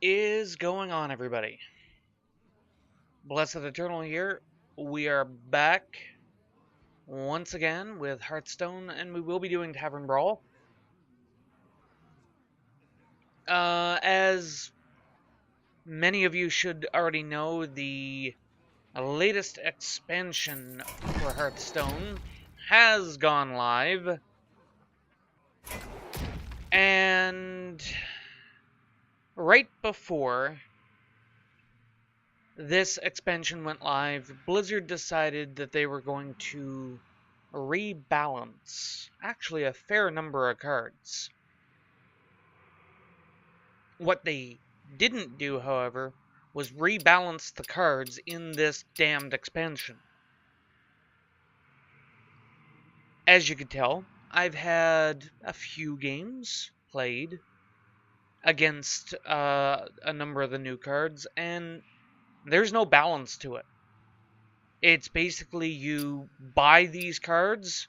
Is going on, everybody? Blessed Eternal here. We are back once again with Hearthstone, and we will be doing Tavern Brawl. As many of you should already know, the latest expansion for Hearthstone has gone live, and right before this expansion went live, Blizzard decided that they were going to rebalance actually a fair number of cards. What they didn't do, however, was rebalance the cards in this damned expansion. As you can tell, I've had a few games played against a number of the new cards, and there's no balance to it. It's basically you buy these cards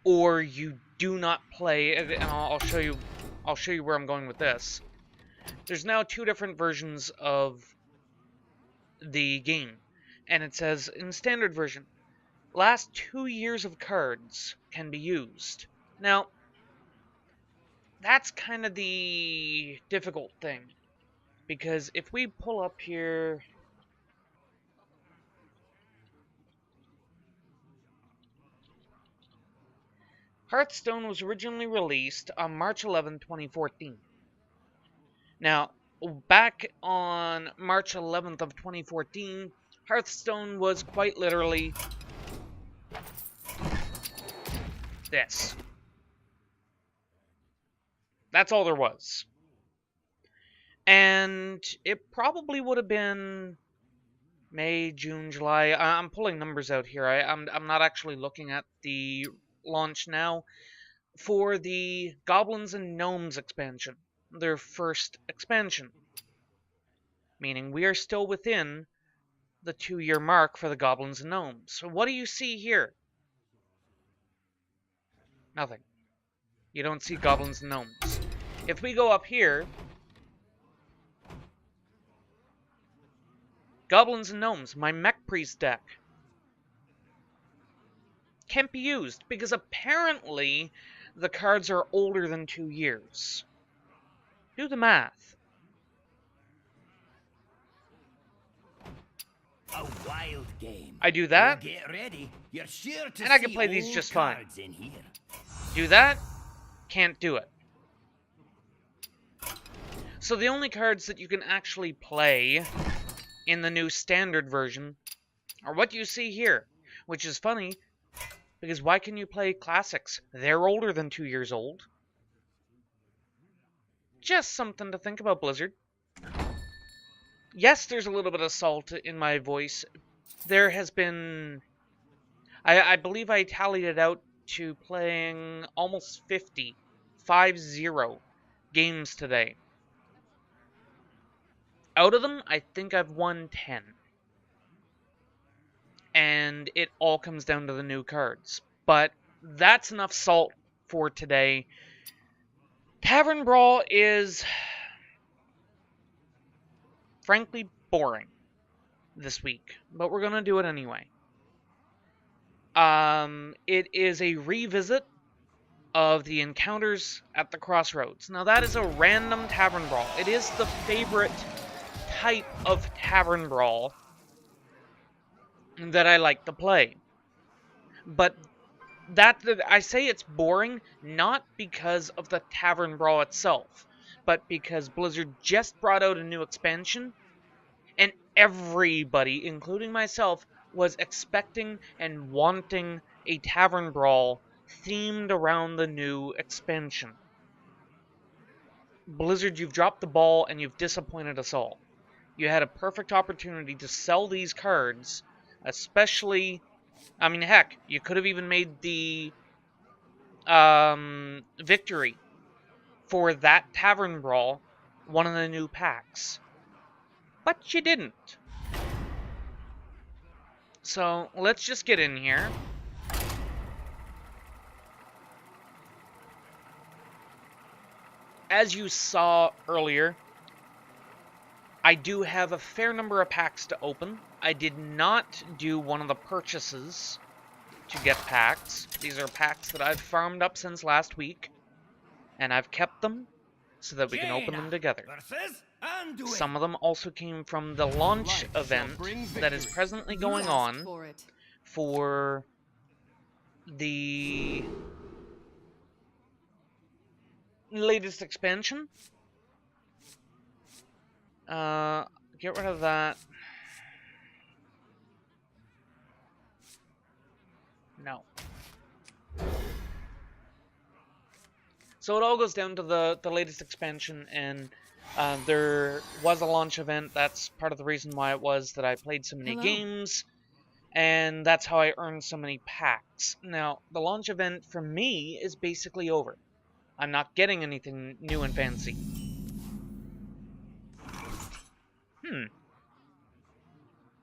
or you do not play, and I'll show you where I'm going with this. There's now two different versions of the game, and it says in standard version, last 2 years of cards can be used. Now, that's kind of the difficult thing, because if we pull up here, Hearthstone was originally released on March 11, 2014. Now, back on March 11th of 2014, Hearthstone was quite literally this. That's all there was. And it probably would have been May, June, July. I'm pulling numbers out here. I'm not actually looking at the launch now. For the Goblins and Gnomes expansion, their first expansion. Meaning we are still within the 2-year mark for the Goblins and Gnomes. So what do you see here? Nothing. You don't see Goblins and Gnomes. If we go up here, Goblins and Gnomes, my Mech Priest deck, can't be used because apparently the cards are older than 2 years. Do the math. A wild game. I do that, Get ready. You're sure to and I can see play these old just fine. cards in here. Do that, can't do it. So the only cards that you can actually play in the new standard version are what you see here, which is funny, because why can you play classics? They're older than 2 years old. Just something to think about, Blizzard. Yes, there's a little bit of salt in my voice. There has been, I believe I tallied it out to playing almost 50 games today. Out of them, I think I've won 10. And it all comes down to the new cards. But that's enough salt for today. Tavern Brawl is, frankly, boring this week, but we're going to do it anyway. It is a revisit of the encounters at the Crossroads. Now, that is a random Tavern Brawl. It is the favorite type of Tavern Brawl that I like to play. But I say it's boring not because of the Tavern Brawl itself, but because Blizzard just brought out a new expansion, and everybody, including myself, was expecting and wanting a Tavern Brawl themed around the new expansion. Blizzard, you've dropped the ball and you've disappointed us all. You had a perfect opportunity to sell these cards, especially, I mean, heck, you could have even made the victory for that Tavern Brawl one of the new packs. But you didn't. So, let's just get in here. As you saw earlier, I do have a fair number of packs to open. I did not do one of the purchases to get packs. These are packs that I've farmed up since last week, and I've kept them so that we can open them together. Some of them also came from the launch event that is presently going on for the latest expansion. Get rid of that. No. So it all goes down to the latest expansion, and there was a launch event. That's part of the reason why it was that I played so many games, and that's how I earned so many packs. Now, the launch event for me is basically over. I'm not getting anything new and fancy.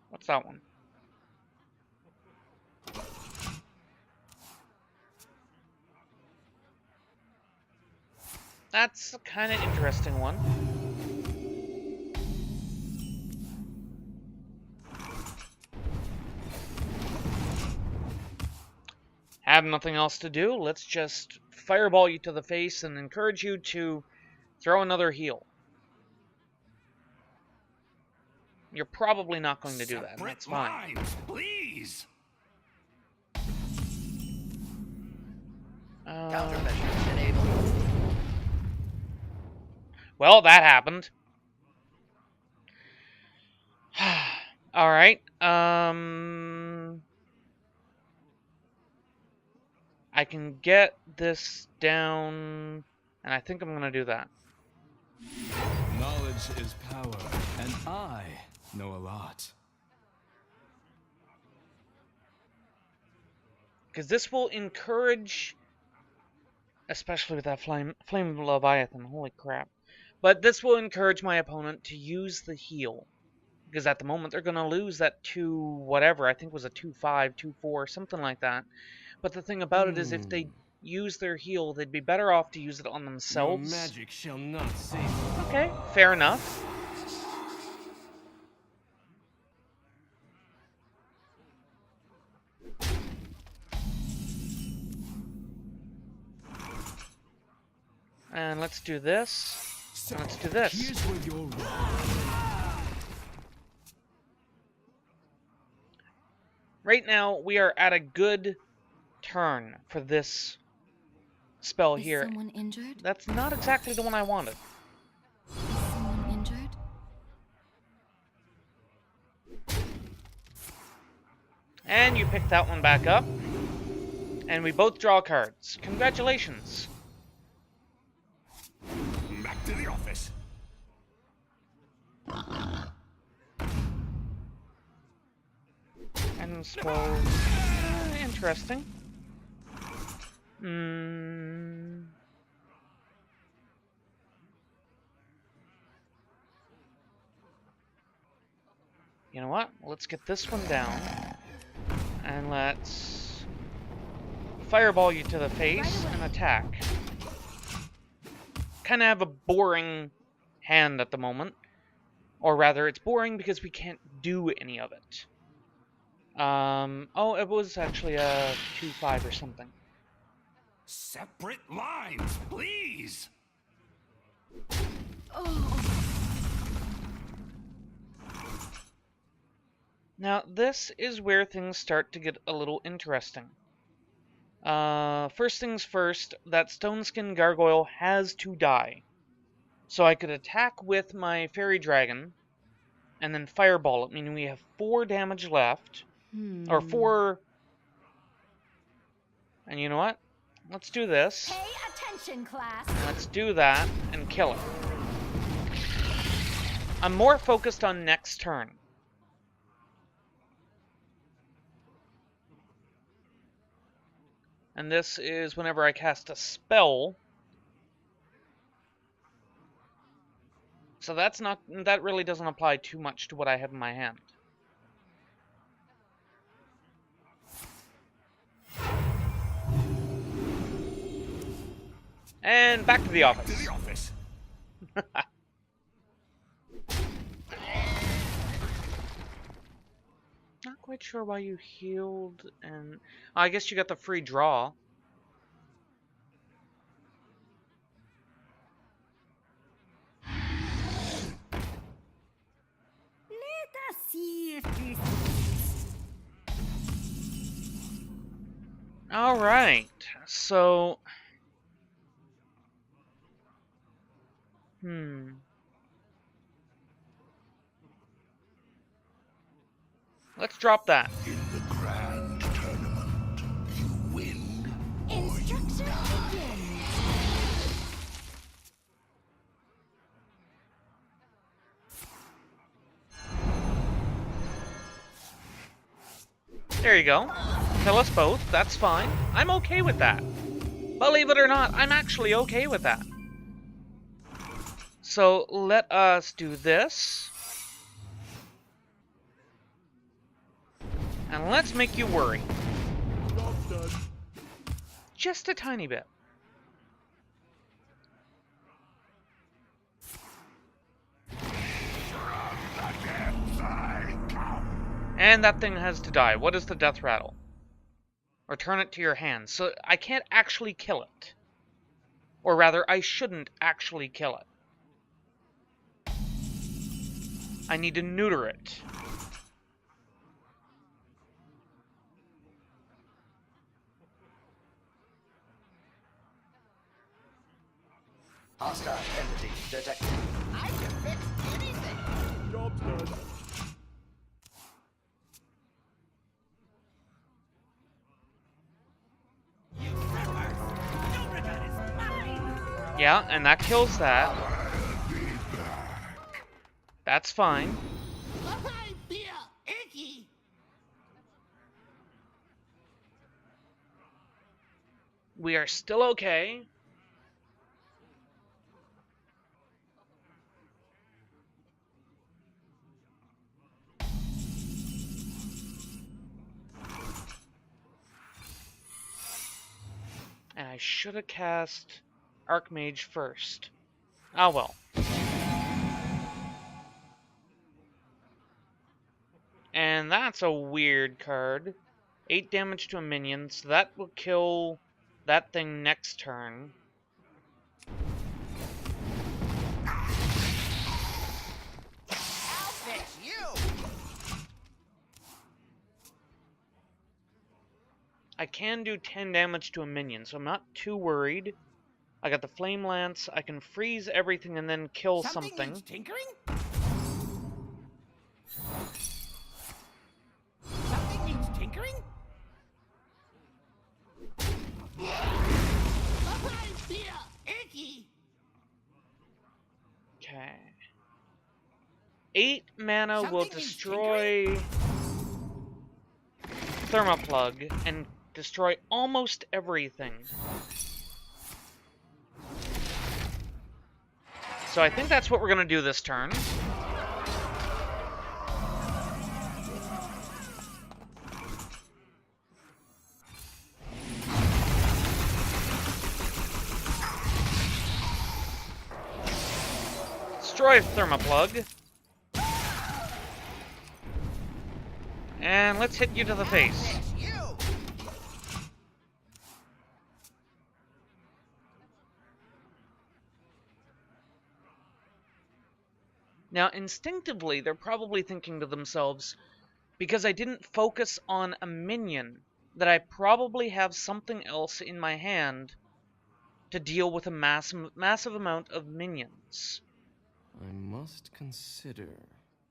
What's that one? That's a kind of interesting one. Have nothing else to do, let's just fireball you to the face and encourage you to throw another heal. You're probably not going to do that, and that's fine. Please. Countermeasures enabled. Well, that happened. Alright, I can get this down, and I think I'm gonna do that. Knowledge is power, and I know a lot. Because this will encourage, especially with that Flame Leviathan, holy crap. But this will encourage my opponent to use the heal. Because at the moment, they're going to lose that 2 whatever, I think it was a 2-5, 2-4, something like that. But the thing about it is, if they use their heal, they'd be better off to use it on themselves. Your magic shall not save me. Okay, fair enough. And let's do this. And let's do this. Here's where you're wrong. Right now, we are at a good turn for this spell here. Is someone injured? That's not exactly the one I wanted. Is someone injured? And you pick that one back up. And we both draw cards. Congratulations. Back to the office. And so, interesting. You know what? Let's get this one down. And let's fireball you to the face and attack. Kind of have a boring hand at the moment. Or rather, it's boring because we can't do any of it. Oh, it was actually a 2-5 or something. Separate lines, please. Now, this is where things start to get a little interesting. First things first, that Stone Skin Gargoyle has to die. So I could attack with my Fairy Dragon, and then Fireball it, meaning we have 4 damage left. Or 4... And you know what? Let's do this. Pay attention, class. Let's do that, and kill it. I'm more focused on next turn. And this is whenever I cast a spell. So that really doesn't apply too much to what I have in my hand. And back to the office. To the office. quite sure why you healed, and I guess you got the free draw. Let us see if this. Alright, so... Let's drop that. In the grand tournament, you win or you Instruction die. begins. There you go. Kill us both, that's fine. I'm okay with that. Believe it or not, I'm actually okay with that. So let us do this. And let's make you worry. Just a tiny bit. And that thing has to die. What is the death rattle? Return it to your hand. So I can't actually kill it. Or rather, I shouldn't actually kill it. I need to neuter it. Hostile entity detected. I can fix anything. Job's done. You pervert. Your revenge is mine. Yeah, and that kills that. That's fine. I feel icky. We are still okay. And I should have cast Archmage first. Oh well. And that's a weird card. 8 damage to a minion, so that will kill that thing next turn. I'll fix you. I can do 10 damage to a minion, so I'm not too worried. I got the Flame Lance, I can freeze everything and then kill something. Needs tinkering? Something needs tinkering? I feel icky. Okay. 8 mana will Something needs destroy Thermoplug and destroy almost everything. So I think that's what we're gonna do this turn. Destroy Thermoplug. And let's hit you to the face. Fix you. Now, instinctively, they're probably thinking to themselves, because I didn't focus on a minion, that I probably have something else in my hand to deal with a massive amount of minions. I must consider.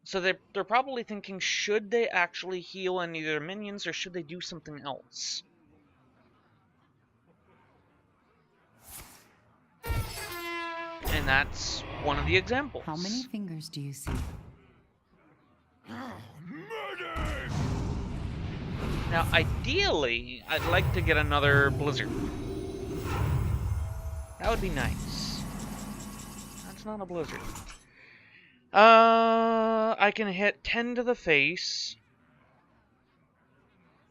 So they're probably thinking, should they actually heal any of their minions, or should they do something else? And that's one of the examples. How many fingers do you see? Now, ideally, I'd like to get another Blizzard. That would be nice. That's not a Blizzard. I can hit 10 to the face.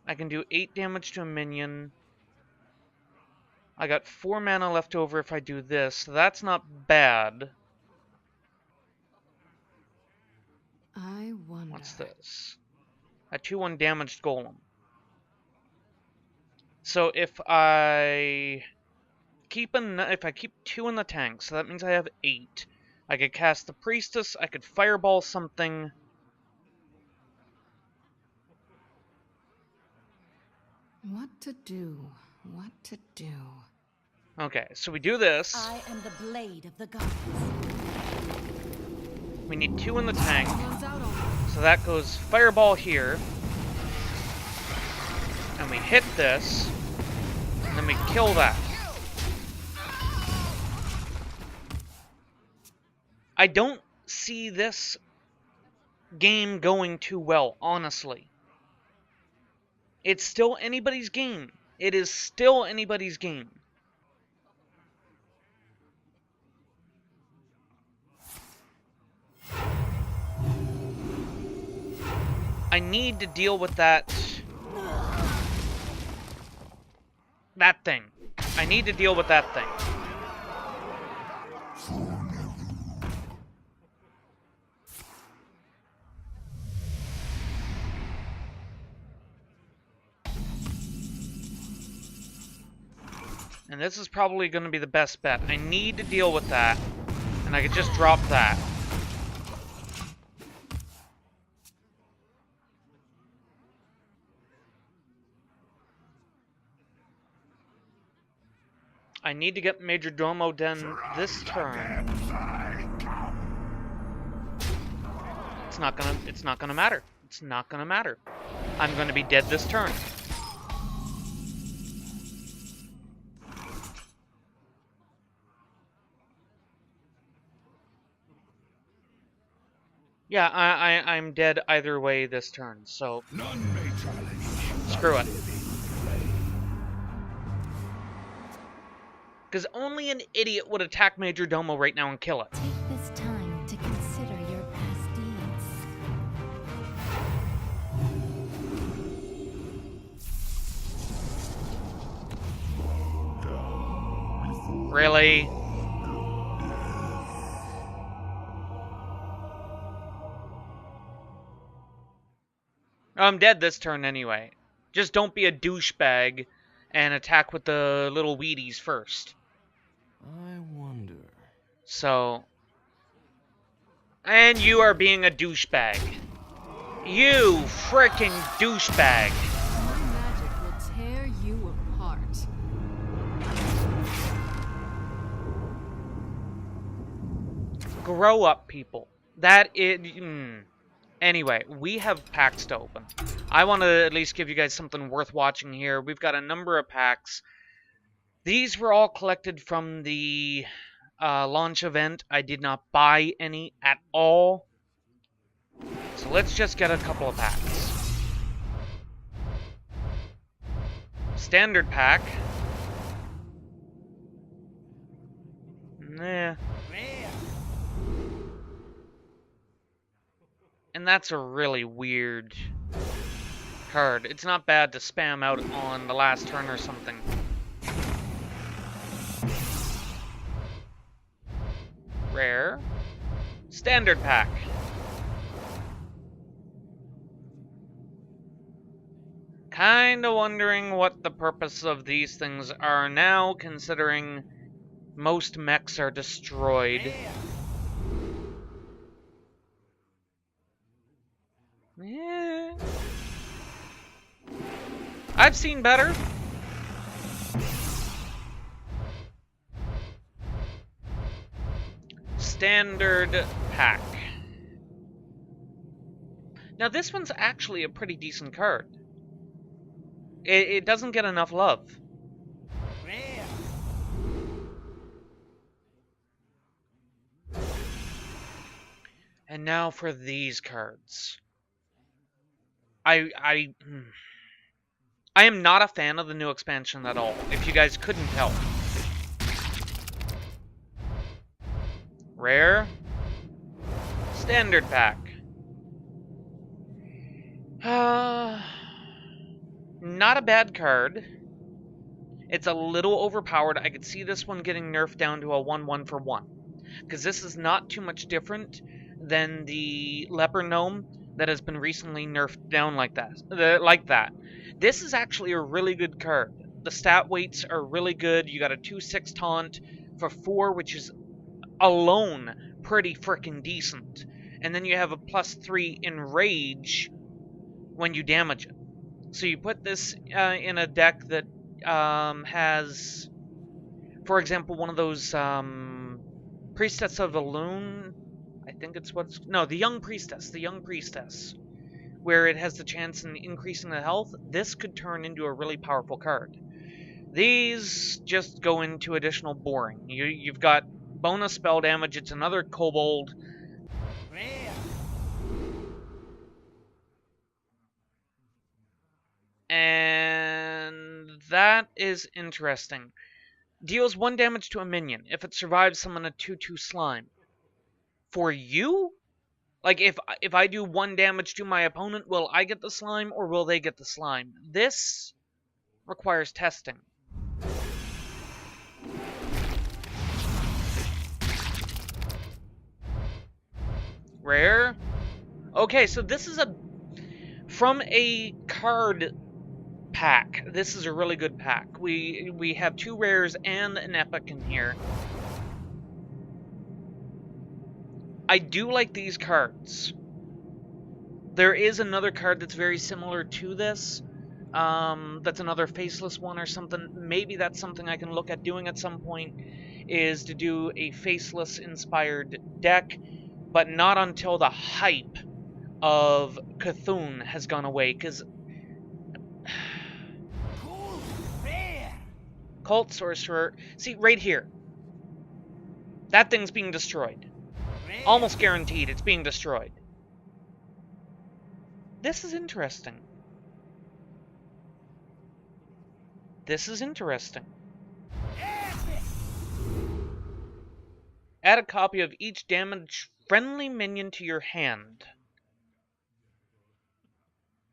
I can do 8 damage to a minion. I got 4 mana left over if I do this, so that's not bad. I wonder. What's this? A 2/1 damaged golem. So if I keep 2 in the tank, so that means I have 8. I could cast the priestess, I could fireball something. What to do? What to do? Okay, so we do this. I am the blade of the gods. We need 2 in the tank. Runs out on So that goes fireball here. And we hit this. And then we kill that. I don't see this game going too well, honestly. It's still anybody's game. It is still anybody's game. I need to deal with that thing. I need to deal with that thing. And this is probably going to be the best bet. I need to deal with that. And I could just drop that. I need to get Major Domo done this turn. It's not gonna matter. It's not gonna matter. I'm gonna be dead this turn. Yeah, I'm dead either way this turn, so None may challenge. screw it. Because only an idiot would attack Major Domo right now and kill it. Take this time to consider your past deeds. Really? I'm dead this turn anyway. Just don't be a douchebag and attack with the little weedies first. I wonder. So... And you are being a douchebag. You frickin' douchebag. my magic will tear you apart. Grow up, people. That is... Anyway, we have packs to open. I want to at least give you guys something worth watching here. We've got a number of packs. These were all collected from the launch event. I did not buy any at all. So let's just get a couple of packs. Standard pack. Nah. And that's a really weird card. It's not bad to spam out on the last turn or something. Rare. Standard pack. Kinda wondering what the purpose of these things are now, considering most mechs are destroyed. Yeah. I've seen better. Standard pack. Now this one's actually a pretty decent card. It doesn't get enough love. And now for these cards. I am not a fan of the new expansion at all, if you guys couldn't tell. Rare. Standard pack. Not a bad card. It's a little overpowered. I could see this one getting nerfed down to a 1/1 for 1. Because this is not too much different than the Leper Gnome, that has been recently nerfed down like that. This is actually a really good card. The stat weights are really good. You got a 2/6 taunt for 4, which is alone pretty freaking decent. And then you have a +3 in rage when you damage it. So you put this in a deck that has, for example, one of those Priestess of Elune. I think it's the Young Priestess, where it has the chance in increasing the health. This could turn into a really powerful card. These just go into additional boring. You've got bonus spell damage. It's another kobold. Rare. And that is interesting. Deals 1 damage to a minion. If it survives, summon a 2/2 slime. For you? Like, if I do 1 damage to my opponent, will I get the slime, or will they get the slime? This requires testing. Rare? Okay, so this is from a card pack. This is a really good pack. We have 2 rares and an epic in here. I do like these cards. There is another card that's very similar to this. That's another faceless one or something. Maybe that's something I can look at doing at some point, is to do a faceless inspired deck, but not until the hype of Cthulhu has gone away, because Cool. Rare. Cult Sorcerer, see right here, that thing's being destroyed. Rare. Almost guaranteed it's being destroyed. This is interesting. This is interesting. Epic. Add a copy of each damaged friendly minion to your hand.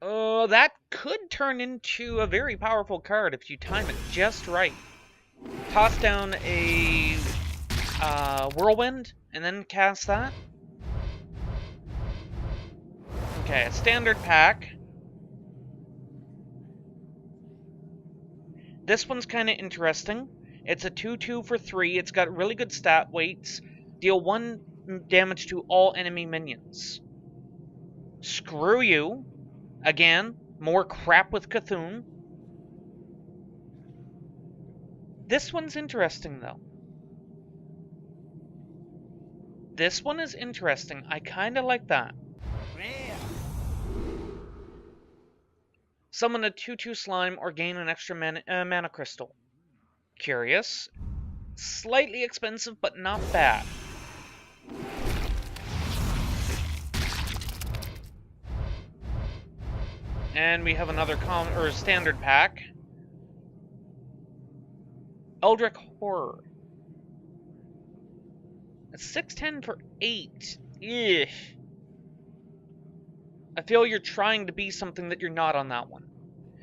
Oh, that could turn into a very powerful card if you time it just right. Toss down a whirlwind and then cast that. Okay, a standard pack. This one's kind of interesting. It's a 2/2 for 3. It's got really good stat weights. Deal 1 damage to all enemy minions. Screw you. Again, more crap with Cthulhu. This one's interesting, though. This one is interesting. I kind of like that. Rare. Summon a 2/2 slime or gain an extra mana crystal. Curious. Slightly expensive, but not bad. And we have another standard pack. Eldritch Horror. It's 610 for 8. Ugh. I feel you're trying to be something that you're not on that one.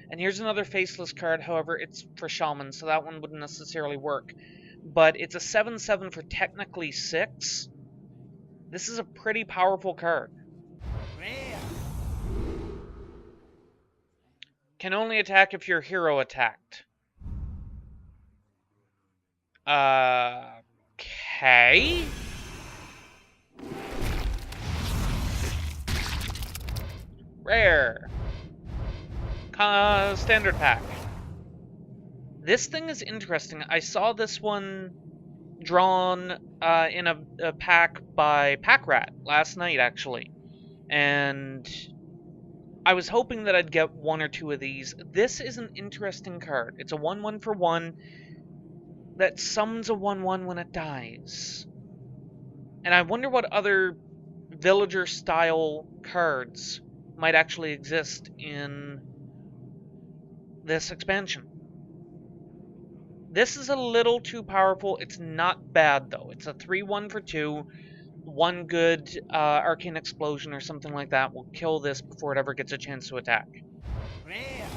And here's another faceless card, however, it's for Shaman, so that one wouldn't necessarily work. But it's a 7/7 for technically 6. This is a pretty powerful card. Rare. Can only attack if your hero attacked. Okay. Rare. Standard pack. This thing is interesting. I saw this one drawn in a pack by Packrat last night, actually. And I was hoping that I'd get 1 or 2 of these. This is an interesting card. It's a 1/1 for 1 that summons a 1/1 when it dies. And I wonder what other villager-style cards might actually exist in this expansion. This is a little too powerful. It's not bad, though. It's a 3/1 for 2. 1 good Arcane Explosion or something like that will kill this before it ever gets a chance to attack. Rare.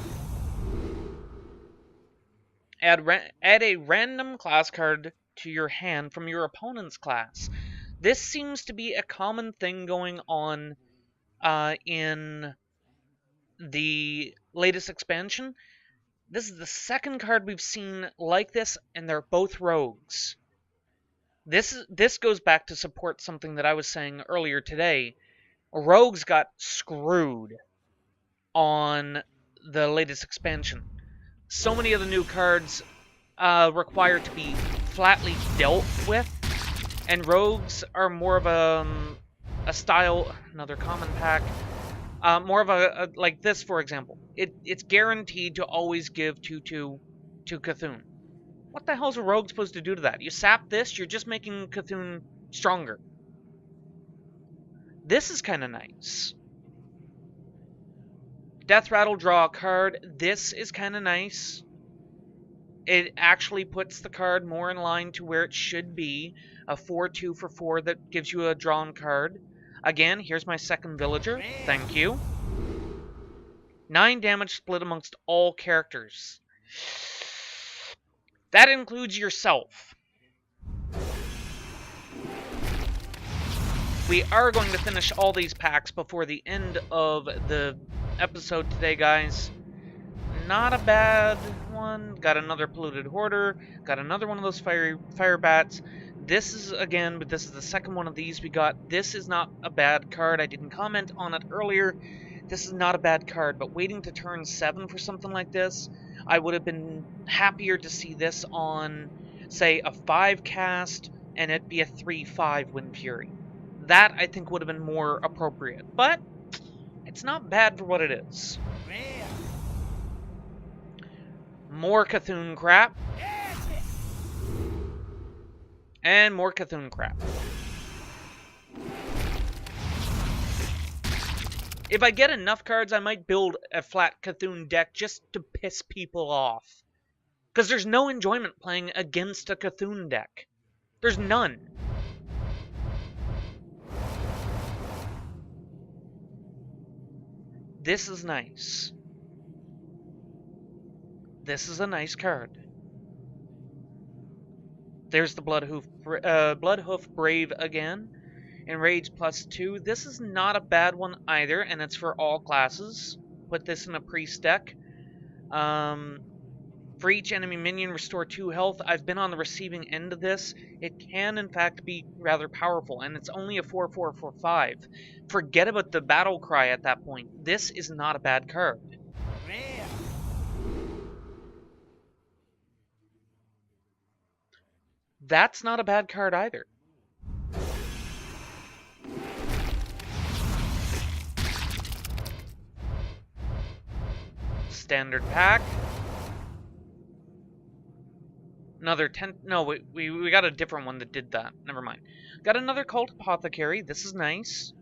Add a random class card to your hand from your opponent's class. This seems to be a common thing going on in the latest expansion. This is the second card we've seen like this, and they're both rogues. This goes back to support something that I was saying earlier today. Rogues got screwed on the latest expansion. So many of the new cards require to be flatly dealt with, and rogues are more of a style, another common pack, more of a like this, for example. It's guaranteed to always give 2/2 to Cthulhu. What the hell is a rogue supposed to do to that? You sap this, you're just making Cthulhu stronger. This is kind of nice. Death Rattle, draw a card. This is kind of nice. It actually puts the card more in line to where it should be. A 4/2 for 4 that gives you a drawn card. Again, here's my second villager. Thank you. 9 damage split amongst all characters. That includes yourself. We are going to finish all these packs before the end of the episode today, guys. Not a bad one. Got another Polluted Hoarder. Got another one of those fire bats. This is, again, but this is the second one of these we got. This is not a bad card. I didn't comment on it earlier. This is not a bad card, but waiting to turn 7 for something like this, I would have been happier to see this on, say, a 5 cast, and it be a 3/5 Wind Fury. That, I think, would have been more appropriate. But it's not bad for what it is. More Cthulhu crap. And more Cthulhu crap. If I get enough cards, I might build a flat Cthulhu deck just to piss people off. Because there's no enjoyment playing against a Cthulhu deck. There's none. This is nice. This is a nice card. There's the Bloodhoof Brave again. Enrage +2. This is not a bad one either, and it's for all classes. Put this in a priest deck. For each enemy minion, restore 2 health. I've been on the receiving end of this. It can, in fact, be rather powerful, and it's only a 4/4/4/5. Forget about the battle cry at that point. This is not a bad card. That's not a bad card either. Standard pack. Another 10... No, we got a different one that did that. Never mind. Got another Cult Apothecary. This is nice.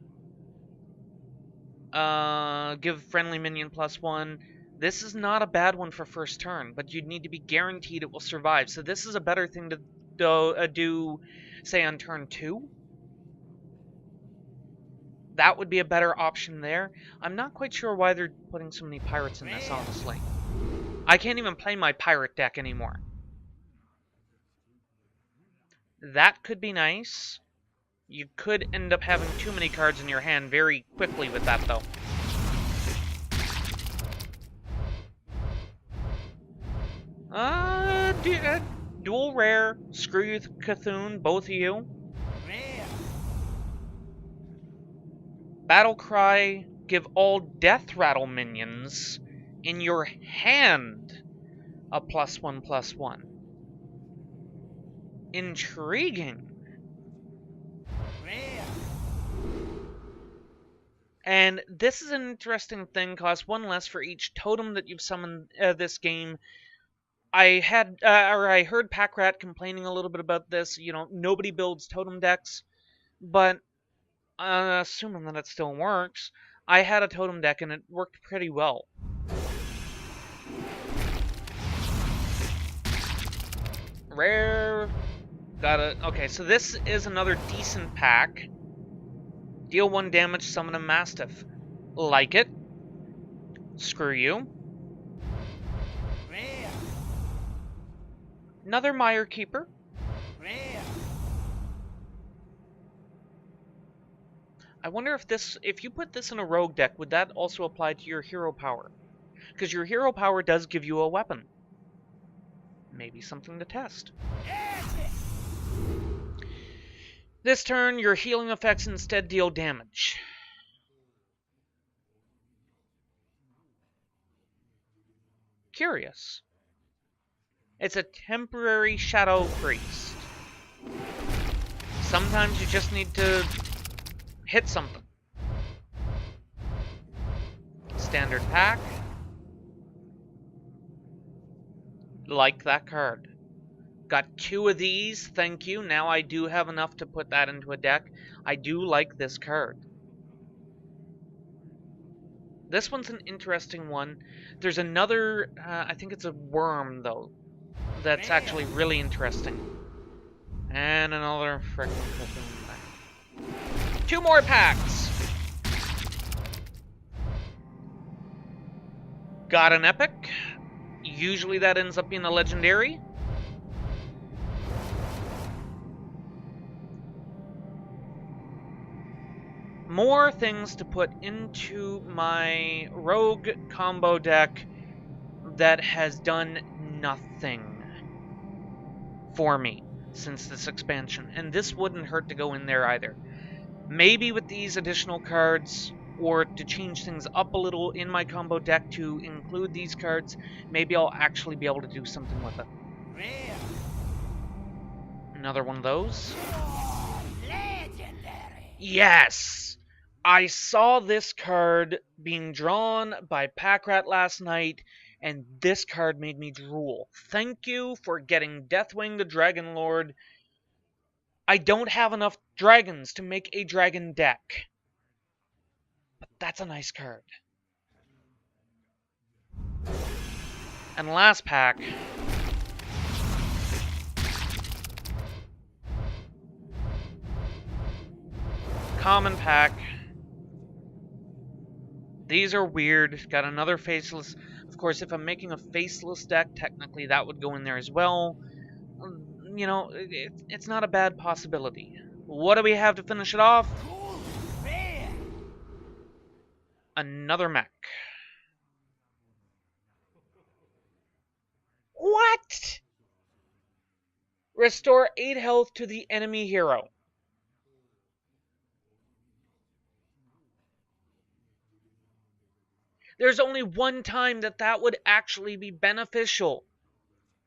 Give friendly minion +1. This is not a bad one for first turn, but you'd need to be guaranteed it will survive. So this is a better thing to do, say, on turn 2. That would be a better option there. I'm not quite sure why they're putting so many pirates in this, honestly. I can't even play my pirate deck anymore. That could be nice. You could end up having too many cards in your hand very quickly with that, though. Dual rare. Screw you, Cthulhu, both of you. Battle Cry. Give all Death Rattle minions in your hand a +1/+1. Intriguing. And this is an interesting thing. Costs 1 less for each totem that you've summoned this game. I heard Packrat complaining a little bit about this. You know, nobody builds totem decks, but assuming that it still works, I had a totem deck and it worked pretty well. Rare. Got it. Okay, so this is another decent pack. Deal 1 damage, summon a Mastiff. Like it. Screw you. Another Mire Keeper. I wonder if you put this in a rogue deck, would that also apply to your hero power? Because your hero power does give you a weapon. Maybe something to test. This turn, your healing effects instead deal damage. Curious. It's a temporary shadow priest. Sometimes you just need to hit something. Standard pack. Like that card. Got 2 of these, thank you. Now I do have enough to put that into a deck. I do like this card. This one's an interesting one. There's another, I think it's a worm though, that's actually really interesting. And another frickin' cooking. 2 more packs! Got an epic. Usually that ends up being a legendary. More things to put into my rogue combo deck that has done nothing for me since this expansion. And this wouldn't hurt to go in there either. Maybe with these additional cards, or to change things up a little in my combo deck to include these cards, maybe I'll actually be able to do something with it. Another one of those. Legendary. Yes! I saw this card being drawn by Packrat last night, and this card made me drool. Thank you for getting Deathwing the Dragon Lord. I don't have enough dragons to make a dragon deck. But that's a nice card. And last pack. Common pack. These are weird. Got another faceless. Of course, if I'm making a faceless deck, technically that would go in there as well. You know, it's not a bad possibility. What do we have to finish it off? Cool. Rare. Another mech. What? Restore 8 health to the enemy hero. There's only one time that would actually be beneficial.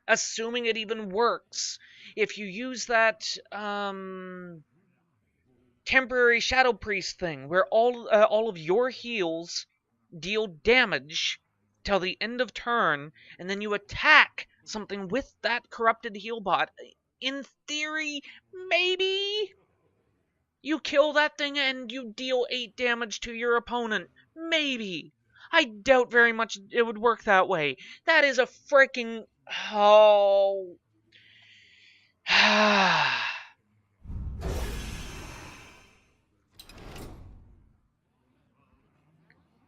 Assuming it even works. If you use that temporary Shadow Priest thing, where all of your heals deal damage till the end of turn, and then you attack something with that corrupted heal bot, in theory, maybe you kill that thing and you deal 8 damage to your opponent. Maybe. I doubt very much it would work that way. That is a freaking... Oh...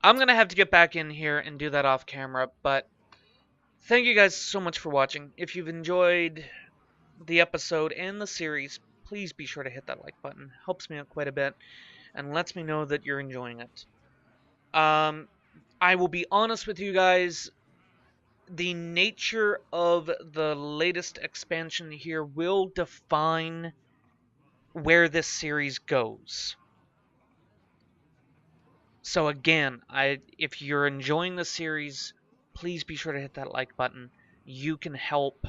I'm going to have to get back in here and do that off camera, but thank you guys so much for watching. If you've enjoyed the episode and the series, please be sure to hit that like button. Helps me out quite a bit and lets me know that you're enjoying it. I will be honest with you guys, the nature of the latest expansion here will define where this series goes. So again, if you're enjoying the series, please be sure to hit that like button. You can help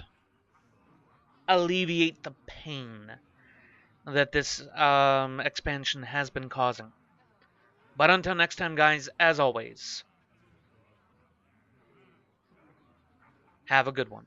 alleviate the pain that this expansion has been causing. But until next time, guys, as always, have a good one.